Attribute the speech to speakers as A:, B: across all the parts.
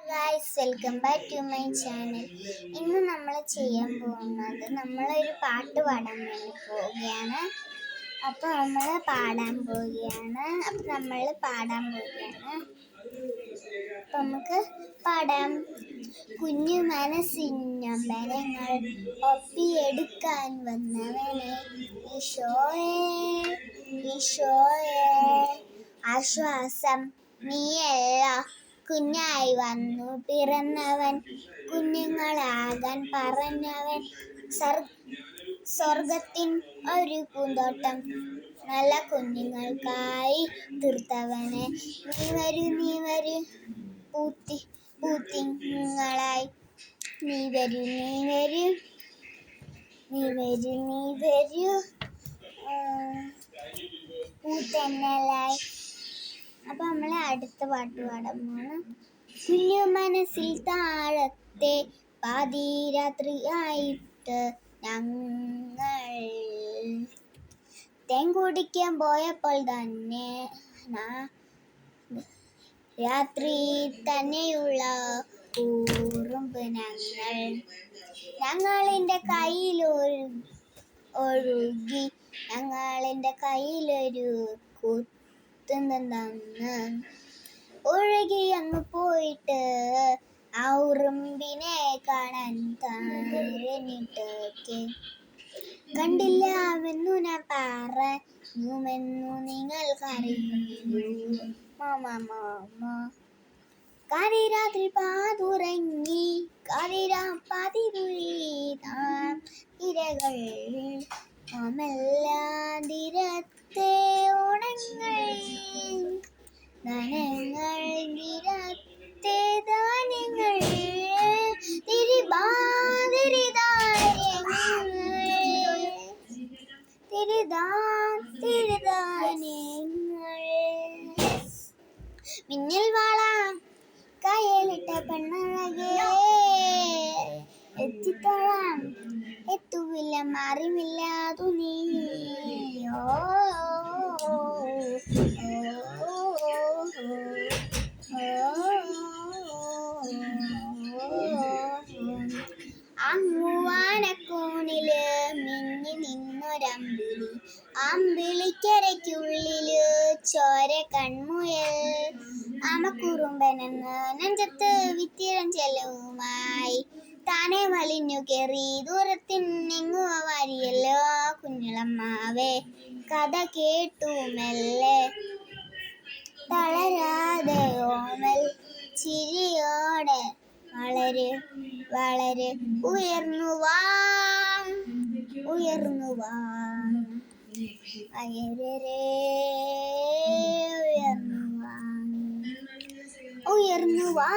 A: Guys, welcome back to my channel. ഇന്ന് നമ്മൾ ചെയ്യാൻ പോകുന്നത് നമ്മളൊരു പാട്ട് പാടാൻ വേണ്ടി പോവുകയാണ്. അപ്പോൾ നമ്മൾ പാടാൻ പോവുകയാണ്. അപ്പം നമുക്ക് പാടാം. കുഞ്ഞു മനസ്സിനമ്പലങ്ങൾ ഒപ്പിയെടുക്കാൻ വന്നവനെ ഈശോയേ, ഈശോയേ, ആശ്വാസം നീയല്ല, കുഞ്ഞായി വന്നു പിറന്നവൻ, കുഞ്ഞുങ്ങളാകാൻ പറഞ്ഞവൻ, സ്വർഗത്തിൻ ഒരു പൂന്തോട്ടം നല്ല കുഞ്ഞുങ്ങൾക്കായി തീർത്തവനെ, നീ വരൂ പൂത്തിങ്ങളായി, നീ വരൂ പൂത്തന്നലായി. അപ്പൊ നമ്മളെ അടുത്ത പാട്ട് പാടാൻ പോണ്. കുഞ്ഞു മനസ്സിൽ താഴത്തെ പാതിരാത്രിയായിട്ട് ഞങ്ങൾ തേൻ കുടിക്കാൻ പോയപ്പോൾ തന്നെ രാത്രി തന്നെയുള്ള കൂറുമ്പ് ഞങ്ങളിൻ്റെ കയ്യിൽ ഒഴുകി, ഞങ്ങളിൻ്റെ കയ്യിലൊരു കുത്തുന്നന്ന് ഒഴുകി അങ്ങ് പോയിട്ട് ആ ഉറുമ്പിനെ കാണാൻ താരനിട്ടൊക്കെ കണ്ടില്ലാവെന്നു ഞാൻ പറഞ്ഞുവെന്നു നിങ്ങൾക്കറിയൂ. കാതിരാത്രി പാതുറങ്ങി, പാതിരുതാം ഇരകൾ തീരത്തെ ഓണങ്ങൾ ധനങ്ങൾ തീരത്തെ ധാന്യങ്ങൾ തിരുധാന്യങ്ങൾ മിന്നൽ വാള കയ്യിലിട്ട പെണ്ണഴകേ, എത്തിത്തോളാം എത്തുവില്ല മാറിമില്ലാതു നീ. അങ്ങുവാനക്കൂണില് മിന്നി നിന്നൊരമ്പിളി, അമ്പിളിക്കരയ്ക്കുള്ളില് ചോര കൺമുയൽ, അമക്കുറുമ്പനെന്ന് നെഞ്ചത്ത് വിത്തിരം ചെലവുമായി താനെ വലിഞ്ഞു കേറി ദൂരത്തിനെങ്ങു വാരിയല്ലോ കുഞ്ഞളമ്മാവേ. കഥ കേട്ടു മെല്ലെ തളരാതെ ഓമൽ ചിരിയോടെ വളരെ വളരെ ഉയർന്നു വാ ഉയർന്നു വാ ഉയർന്നു വാ.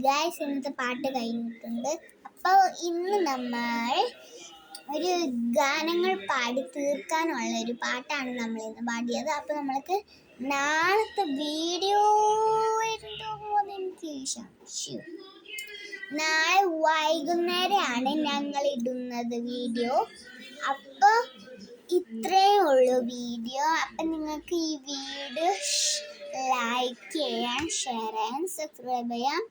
A: ഗൈസ്, ഇന്നത്തെ പാട്ട് കഴിഞ്ഞിട്ടുണ്ട്. അപ്പോൾ ഇന്ന് നമ്മൾ ഒരു ഗാനങ്ങൾ പാടി തീർക്കാനുള്ള ഒരു പാട്ടാണ് നമ്മൾ ഇന്ന് പാടിയത്. അപ്പോൾ നമ്മൾക്ക് നാളത്തെ വീഡിയോ നാളെ വൈകുന്നേരമാണ് ഞങ്ങൾ ഇടുന്നത് വീഡിയോ. അപ്പോൾ ഇത്രയേ ഉള്ളൂ വീഡിയോ. അപ്പം നിങ്ങൾക്ക് ഈ വീഡിയോ ലൈക്ക് ചെയ്യാം, ഷെയർ ചെയ്യാം, സബ്സ്ക്രൈബ് ചെയ്യാം.